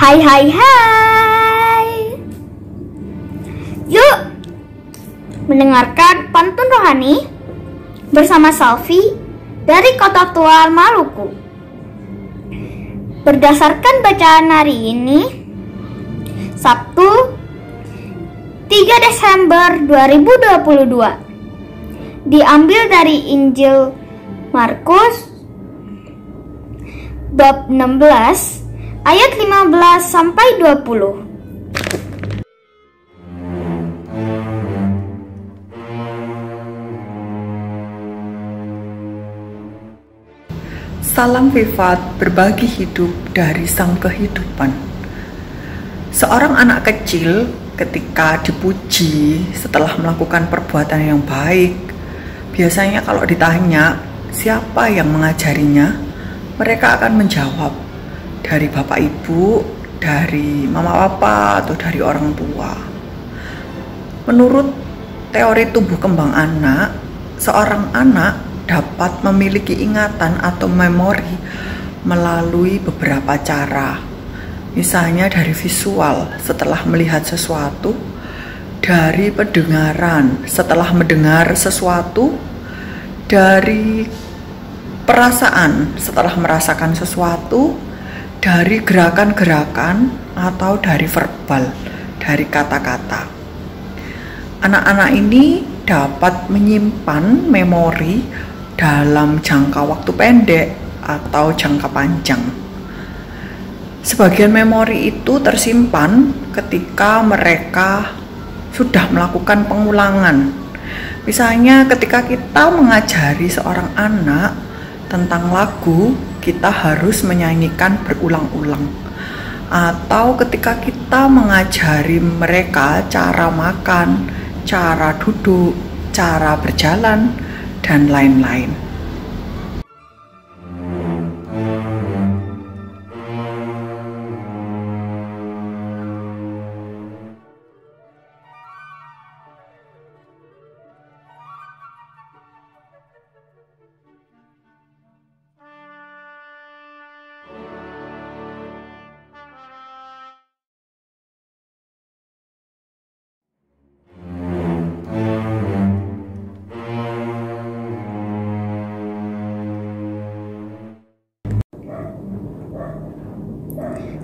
Hai hai hai. Yuk mendengarkan pantun rohani bersama Salvi dari Kota Tua Maluku. Berdasarkan bacaan hari ini, Sabtu 3 Desember 2022, diambil dari Injil Markus bab 16 ayat 15 sampai 20. Salam Vivat, berbagi hidup dari sang kehidupan. Seorang anak kecil ketika dipuji setelah melakukan perbuatan yang baik, biasanya kalau ditanya siapa yang mengajarinya, mereka akan menjawab dari bapak ibu, dari mama papa, atau dari orang tua. Menurut teori tumbuh kembang anak, seorang anak dapat memiliki ingatan atau memori melalui beberapa cara. Misalnya dari visual setelah melihat sesuatu, dari pendengaran setelah mendengar sesuatu, dari perasaan setelah merasakan sesuatu, dari gerakan-gerakan, atau dari verbal, dari kata-kata. Anak-anak ini dapat menyimpan memori dalam jangka waktu pendek atau jangka panjang. Sebagian memori itu tersimpan ketika mereka sudah melakukan pengulangan. Misalnya ketika kita mengajari seorang anak tentang lagu, kita harus menyanyikan berulang-ulang. Atau ketika kita mengajari mereka cara makan, cara duduk, cara berjalan, dan lain-lain.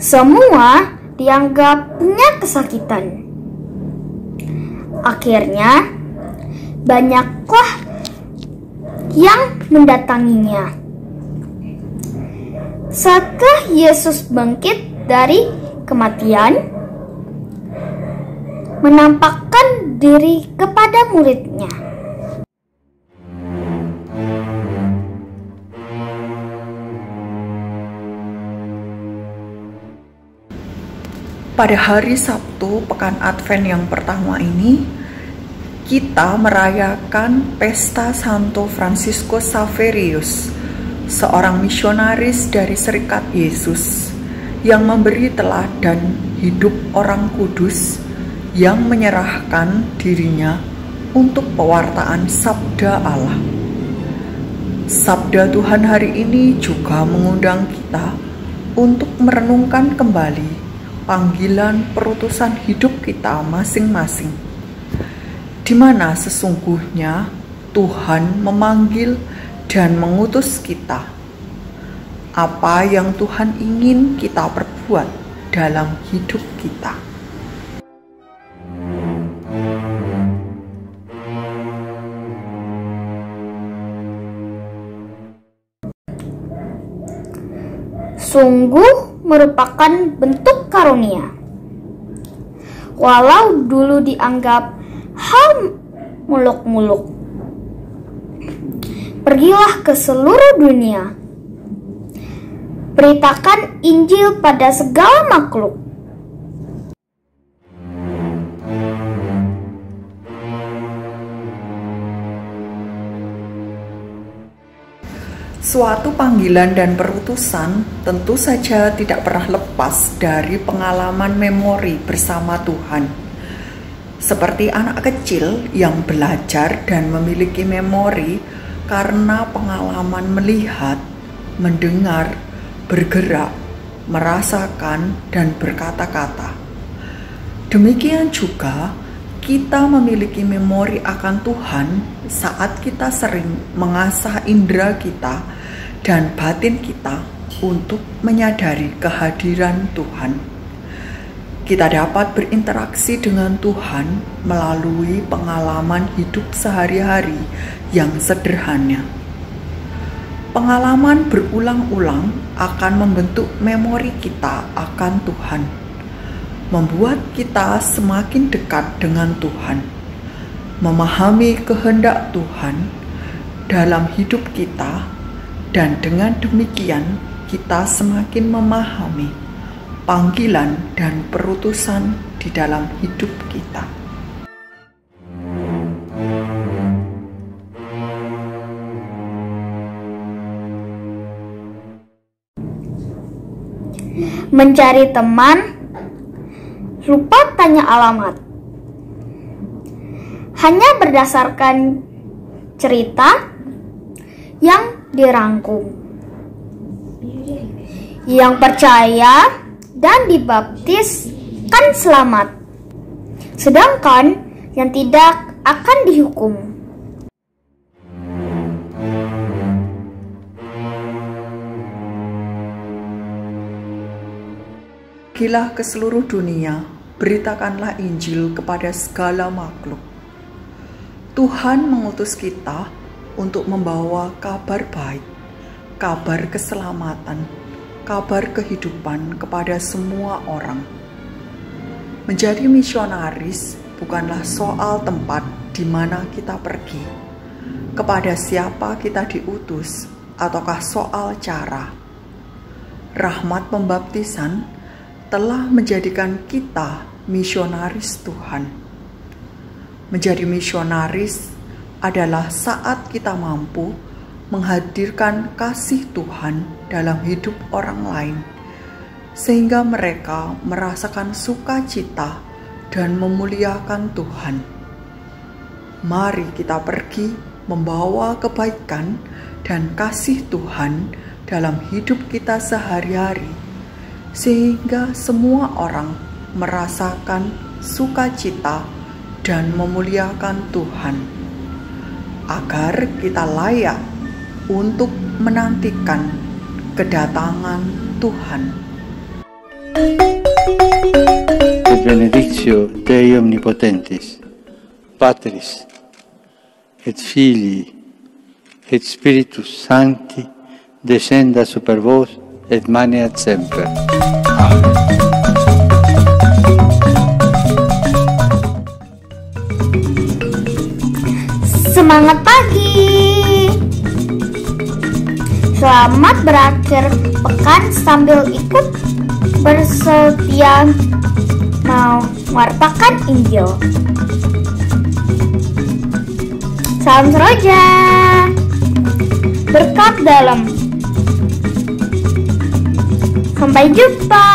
Semua dianggap punya kesakitan. Akhirnya, banyaklah yang mendatanginya. Setelah Yesus bangkit dari kematian, menampakkan diri kepada muridnya. Pada hari Sabtu pekan Advent yang pertama ini, kita merayakan pesta Santo Fransiskus Xaverius, seorang misionaris dari Serikat Yesus yang memberi teladan hidup orang kudus yang menyerahkan dirinya untuk pewartaan Sabda Allah. Sabda Tuhan hari ini juga mengundang kita untuk merenungkan kembali panggilan perutusan hidup kita masing-masing, di mana sesungguhnya Tuhan memanggil dan mengutus kita. Apa yang Tuhan ingin kita perbuat dalam hidup kita. Sungguh merupakan bentuk karunia. Walau dulu dianggap hal muluk-muluk, pergilah ke seluruh dunia, beritakan Injil pada segala makhluk. Suatu panggilan dan perutusan tentu saja tidak pernah lepas dari pengalaman memori bersama Tuhan. Seperti anak kecil yang belajar dan memiliki memori karena pengalaman melihat, mendengar, bergerak, merasakan, dan berkata-kata. Demikian juga kita memiliki memori akan Tuhan saat kita sering mengasah indera kita dan batin kita untuk menyadari kehadiran Tuhan. Kita dapat berinteraksi dengan Tuhan melalui pengalaman hidup sehari-hari yang sederhana. Pengalaman berulang-ulang akan membentuk memori kita akan Tuhan, membuat kita semakin dekat dengan Tuhan, memahami kehendak Tuhan dalam hidup kita, dan dengan demikian kita semakin memahami panggilan dan perutusan di dalam hidup kita. Mencari teman, lupa tanya alamat. Hanya berdasarkan cerita yang dirangkum. Yang percaya dan dibaptis kan selamat, sedangkan yang tidak akan dihukum. Pergilah ke seluruh dunia, beritakanlah Injil kepada segala makhluk. Tuhan mengutus kita untuk membawa kabar baik, kabar keselamatan, kabar kehidupan kepada semua orang. Menjadi misionaris bukanlah soal tempat di mana kita pergi, kepada siapa kita diutus, ataukah soal cara. Rahmat pembaptisan telah menjadikan kita misionaris Tuhan. Menjadi misionaris adalah saat kita mampu menghadirkan kasih Tuhan dalam hidup orang lain, sehingga mereka merasakan sukacita dan memuliakan Tuhan. Mari kita pergi membawa kebaikan dan kasih Tuhan dalam hidup kita sehari-hari, sehingga semua orang merasakan sukacita dan memuliakan Tuhan, agar kita layak untuk menantikan kedatangan Tuhan. Benedictio Dei Omnipotentis, Patris et Filii et Spiritus Sancti, descenda super vos et maneat semper. Amen. Semangat pagi! Selamat berakhir pekan sambil ikut bersetia mewartakan Injil. Salam Seroja, berkat dalam. Sampai jumpa.